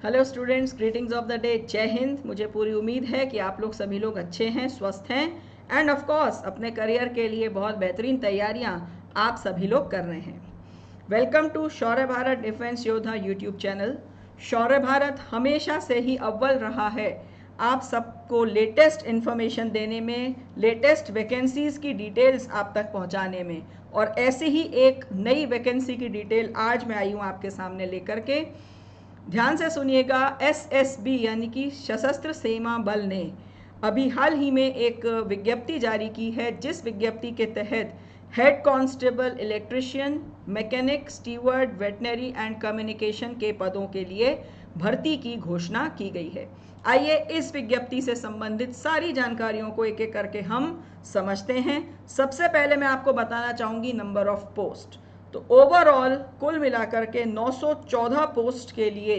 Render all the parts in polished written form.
Hello students, greetings of the day. जय हिंद। मुझे पूरी उम्मीद है कि आप लोग सभी लोग अच्छे हैं, स्वस्थ हैं एंड ऑफ कोर्स अपने करियर के लिए बहुत बेहतरीन तैयारियां आप सभी लोग कर रहे हैं। Welcome to Shaurya Bharat defence Yoddha YouTube channel. Shaurya Bharat हमेशा से ही अव्वल रहा है आप सबको लेटेस्ट इन्फॉर्मेशन देने में, लेटेस्ट वैकेंसीज की डिटेल्स आप तक पहुंचाने में। और ऐसे ही एक नई वैकेंसी की डिटेल आज मैं आई हूँ आपके सामने लेकर के। ध्यान से सुनिएगा। एसएसबी यानी कि सशस्त्र सीमा बल ने अभी हाल ही में एक विज्ञप्ति जारी की है, जिस विज्ञप्ति के तहत head constable, electrician, mechanic, steward, veterinary and communication के पदों के लिए भर्ती की घोषणा की गई है। आइए इस विज्ञप्ति से संबंधित सारी जानकारियों को एक एक करके हम समझते हैं। सबसे पहले मैं आपको बताना चाहूँगी नंबर ऑफ पोस्ट। तो ओवरऑल कुल मिलाकर के 914 पोस्ट के लिए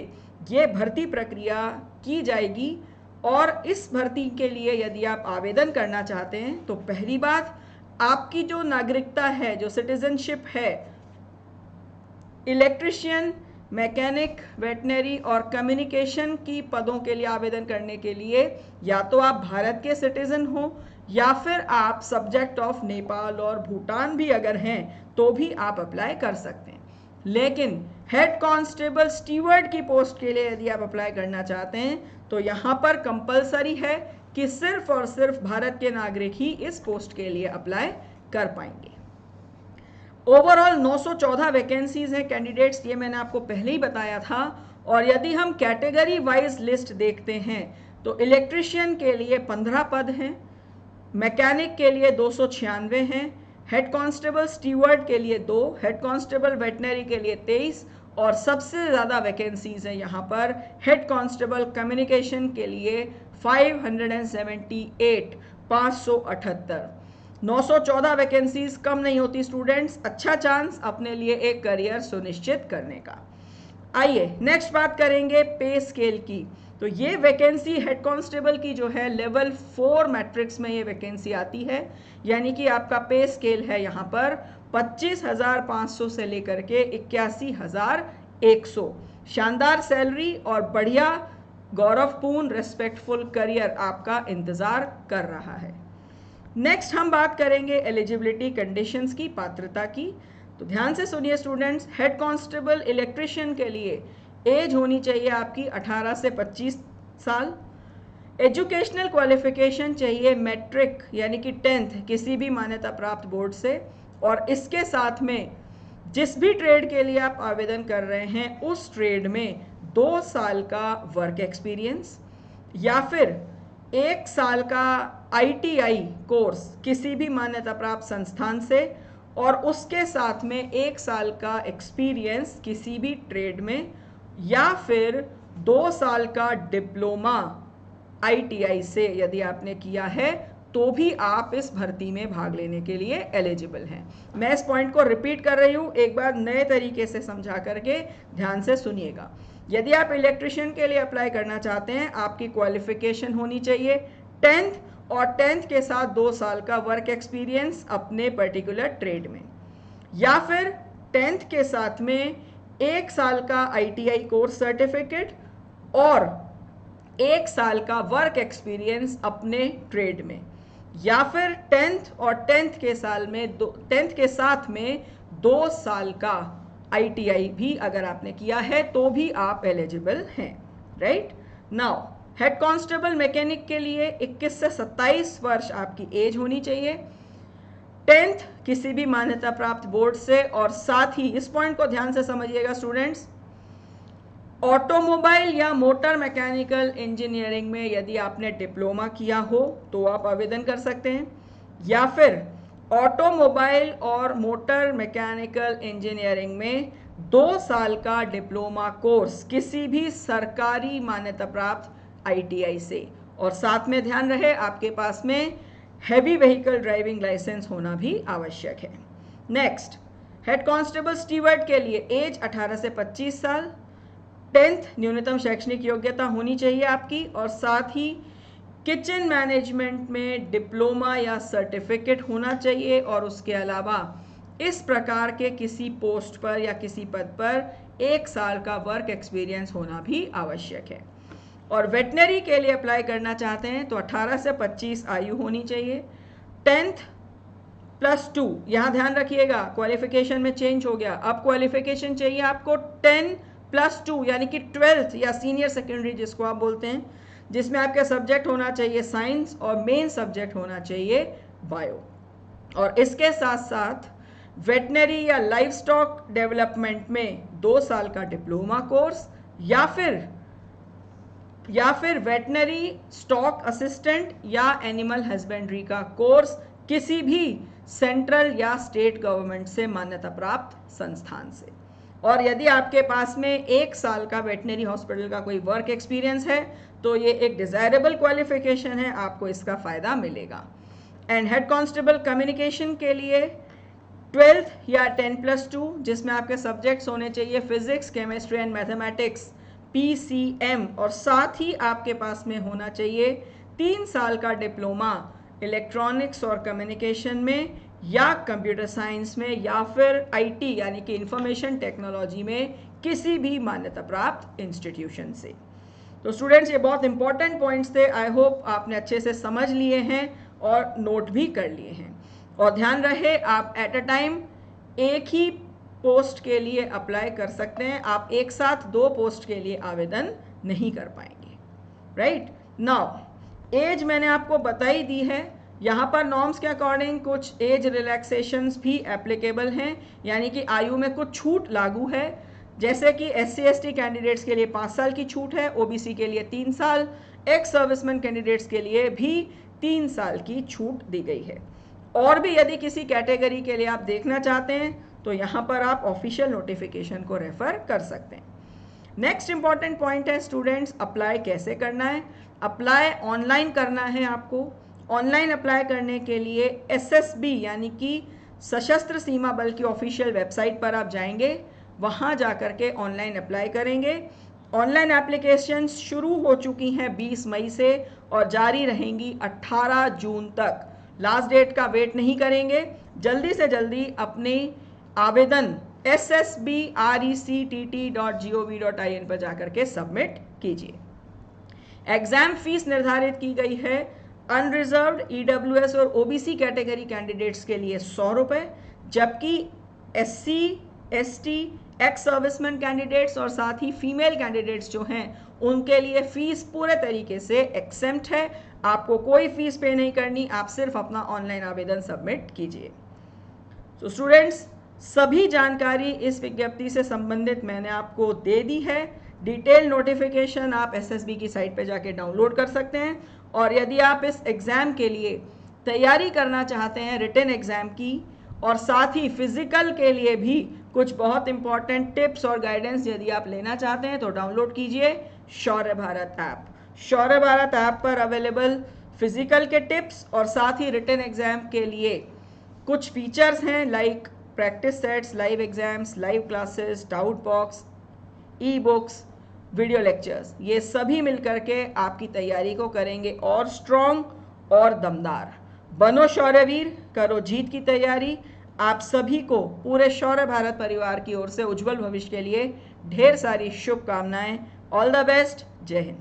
ये भर्ती प्रक्रिया की जाएगी। और इस भर्ती के लिए यदि आप आवेदन करना चाहते हैं तो पहली बात, आपकी जो नागरिकता है, जो सिटीजनशिप है, इलेक्ट्रिशियन, मैकेनिक, वेटनरी और कम्युनिकेशन की पदों के लिए आवेदन करने के लिए या तो आप भारत के सिटीजन हो या फिर आप सब्जेक्ट ऑफ नेपाल और भूटान भी अगर हैं तो भी आप अप्लाई कर सकते हैं। लेकिन हेड कांस्टेबल, स्टीवर्ड की पोस्ट के लिए यदि आप अप्लाई करना चाहते हैं तो यहाँ पर कंपलसरी है कि सिर्फ और सिर्फ भारत के नागरिक ही इस पोस्ट के लिए अप्लाई कर पाएंगे। ओवरऑल 914 वैकेंसीज हैं कैंडिडेट्स, ये मैंने आपको पहले ही बताया था। और यदि हम कैटेगरी वाइज लिस्ट देखते हैं तो इलेक्ट्रिशियन के लिए 15 पद हैं, मैकेनिक के लिए 296 हैं, हेड कांस्टेबल स्टीवर्ड के लिए 2, हेड कांस्टेबल वेटनरी के लिए 23 और सबसे ज़्यादा वैकेंसीज हैं यहाँ पर हेड कांस्टेबल कम्युनिकेशन के लिए 578, 578। 914 वैकेंसीज कम नहीं होती स्टूडेंट्स। अच्छा चांस अपने लिए एक करियर सुनिश्चित करने का। आइए नेक्स्ट बात करेंगे पे स्केल की। तो ये वैकेंसी हेड कांस्टेबल की जो है लेवल 4 मैट्रिक्स में ये वैकेंसी आती है, यानी कि आपका पे स्केल है यहाँ पर 25,500 से लेकर के 81,100। शानदार सैलरी और बढ़िया गौरवपूर्ण रेस्पेक्टफुल करियर आपका इंतजार कर रहा है। नेक्स्ट हम बात करेंगे एलिजिबिलिटी कंडीशंस की, पात्रता की। तो ध्यान से सुनिए स्टूडेंट्स, हेड कांस्टेबल इलेक्ट्रिशियन के लिए एज होनी चाहिए आपकी 18 से 25 साल। एजुकेशनल क्वालिफिकेशन चाहिए मैट्रिक यानी कि 10th किसी भी मान्यता प्राप्त बोर्ड से। और इसके साथ में जिस भी ट्रेड के लिए आप आवेदन कर रहे हैं उस ट्रेड में 2 साल का वर्क एक्सपीरियंस या फिर 1 साल का ITI कोर्स किसी भी मान्यता प्राप्त संस्थान से और उसके साथ में 1 साल का एक्सपीरियंस किसी भी ट्रेड में या फिर 2 साल का डिप्लोमा ITI से यदि आपने किया है तो भी आप इस भर्ती में भाग लेने के लिए एलिजिबल हैं। मैं इस पॉइंट को रिपीट कर रही हूँ, एक बार नए तरीके से समझा करके ध्यान से सुनिएगा। यदि आप इलेक्ट्रिशियन के लिए अप्लाई करना चाहते हैं, आपकी क्वालिफिकेशन होनी चाहिए 10th और 10th के साथ 2 साल का वर्क एक्सपीरियंस अपने पर्टिकुलर ट्रेड में, या फिर 10th के साथ में 1 साल का ITI कोर्स सर्टिफिकेट और 1 साल का वर्क एक्सपीरियंस अपने ट्रेड में, या फिर 10th और 10th के साल में 10th के साथ में 2 साल का ITI भी अगर आपने किया है तो भी आप एलिजिबल हैं। Right now head constable mechanic के लिए 21 से 27 वर्ष आपकी एज होनी चाहिए, 10th किसी भी मान्यता प्राप्त बोर्ड से। और साथ ही इस पॉइंट को ध्यान से समझिएगा स्टूडेंट्स, ऑटोमोबाइल या मोटर मैकेनिकल इंजीनियरिंग में यदि आपने डिप्लोमा किया हो तो आप आवेदन कर सकते हैं, या फिर ऑटोमोबाइल और मोटर मैकेनिकल इंजीनियरिंग में 2 साल का डिप्लोमा कोर्स किसी भी सरकारी मान्यता प्राप्त ITI से। और साथ में ध्यान रहे आपके पास में हैवी व्हीकल ड्राइविंग लाइसेंस होना भी आवश्यक है। नेक्स्ट, हेड कांस्टेबल स्टीवर्ड के लिए एज 18 से 25 साल, 10th न्यूनतम शैक्षणिक योग्यता होनी चाहिए आपकी, और साथ ही किचन मैनेजमेंट में डिप्लोमा या सर्टिफिकेट होना चाहिए। और उसके अलावा इस प्रकार के किसी पोस्ट पर या किसी पद पर 1 साल का वर्क एक्सपीरियंस होना भी आवश्यक है। और वेटनरी के लिए अप्लाई करना चाहते हैं तो 18 से 25 आयु होनी चाहिए। 10th +2, यहाँ ध्यान रखिएगा क्वालिफिकेशन में चेंज हो गया, अब क्वालिफिकेशन चाहिए आपको 10+2 यानी कि 12th या सीनियर सेकेंडरी जिसको आप बोलते हैं, जिसमें आपका सब्जेक्ट होना चाहिए साइंस और मेन सब्जेक्ट होना चाहिए बायो। और इसके साथ साथ वेटनरी या लाइव स्टॉक डेवलपमेंट में 2 साल का डिप्लोमा कोर्स या फिर वेटनरी स्टॉक असिस्टेंट या एनिमल हस्बेंड्री का कोर्स किसी भी सेंट्रल या स्टेट गवर्नमेंट से मान्यता प्राप्त संस्थान से। और यदि आपके पास में 1 साल का वेटनरी हॉस्पिटल का कोई वर्क एक्सपीरियंस है तो ये एक डिजायरेबल क्वालिफिकेशन है, आपको इसका फायदा मिलेगा। एंड हेड कांस्टेबल कम्युनिकेशन के लिए 12th या 10+2 जिसमें आपके सब्जेक्ट्स होने चाहिए physics, chemistry and mathematics PCM, और साथ ही आपके पास में होना चाहिए 3 साल का डिप्लोमा इलेक्ट्रॉनिक्स और कम्युनिकेशन में या कंप्यूटर साइंस में या फिर IT यानी कि इंफॉर्मेशन टेक्नोलॉजी में किसी भी मान्यता प्राप्त इंस्टीट्यूशन से। तो स्टूडेंट्स ये बहुत इंपॉर्टेंट पॉइंट्स थे, आई होप आपने अच्छे से समझ लिए हैं और नोट भी कर लिए हैं। और ध्यान रहे आप एट अ टाइम एक ही पोस्ट के लिए अप्लाई कर सकते हैं, आप एक साथ 2 पोस्ट के लिए आवेदन नहीं कर पाएंगे। राइट नाउ एज मैंने आपको बताई दी है, यहाँ पर नॉर्म्स के अकॉर्डिंग कुछ एज रिलैक्सेशंस भी एप्लीकेबल हैं, यानी कि आयु में कुछ छूट लागू है, जैसे कि SC/ST कैंडिडेट्स के लिए 5 साल की छूट है, OBC के लिए 3 साल, एक्स सर्विसमैन कैंडिडेट्स के लिए भी 3 साल की छूट दी गई है। और भी यदि किसी कैटेगरी के लिए आप देखना चाहते हैं तो यहाँ पर आप ऑफिशियल नोटिफिकेशन को रेफर कर सकते हैं। नेक्स्ट इंपॉर्टेंट पॉइंट है स्टूडेंट्स, अप्लाई कैसे करना है। अप्लाई ऑनलाइन करना है आपको। ऑनलाइन अप्लाई करने के लिए SSB यानी कि सशस्त्र सीमा बल की ऑफिशियल वेबसाइट पर आप जाएंगे, वहाँ जा कर के ऑनलाइन अप्लाई करेंगे। ऑनलाइन एप्लीकेशन शुरू हो चुकी हैं 20 मई से और जारी रहेंगी 18 जून तक। लास्ट डेट का वेट नहीं करेंगे, जल्दी से जल्दी अपने आवेदन ssbrect.gov.in पर जाकर के सबमिट कीजिए। एग्जाम फीस निर्धारित की गई है अनरिजर्व्ड EWS और OBC कैटेगरी कैंडिडेट्स के लिए 100 रुपये, जबकि SC/ST एक्स सर्विसमैन कैंडिडेट्स और साथ ही फीमेल कैंडिडेट्स जो हैं उनके लिए फीस पूरे तरीके से एक्सेम्प्ट है, आपको कोई फीस पे नहीं करनी, आप सिर्फ अपना ऑनलाइन आवेदन सबमिट कीजिए। तो स्टूडेंट्स सभी जानकारी इस विज्ञप्ति से संबंधित मैंने आपको दे दी है। डिटेल नोटिफिकेशन आप SSB की साइट पे जाके डाउनलोड कर सकते हैं। और यदि आप इस एग्ज़ाम के लिए तैयारी करना चाहते हैं रिटन एग्ज़ाम की, और साथ ही फिजिकल के लिए भी कुछ बहुत इंपॉर्टेंट टिप्स और गाइडेंस यदि आप लेना चाहते हैं तो डाउनलोड कीजिए शौर्य भारत ऐप। शौर्य भारत ऐप पर अवेलेबल फिजिकल के टिप्स और साथ ही रिटन एग्जाम के लिए कुछ फीचर्स हैं like practice sets, live exams, live classes, doubt box, e books, video lectures, ये सभी मिलकर के आपकी तैयारी को करेंगे और स्ट्रॉन्ग और दमदार। बनो शौर्यवीर, करो जीत की तैयारी। आप सभी को पूरे शौर्य भारत परिवार की ओर से उज्जवल भविष्य के लिए ढेर सारी शुभकामनाएं। All the best. जय हिंद।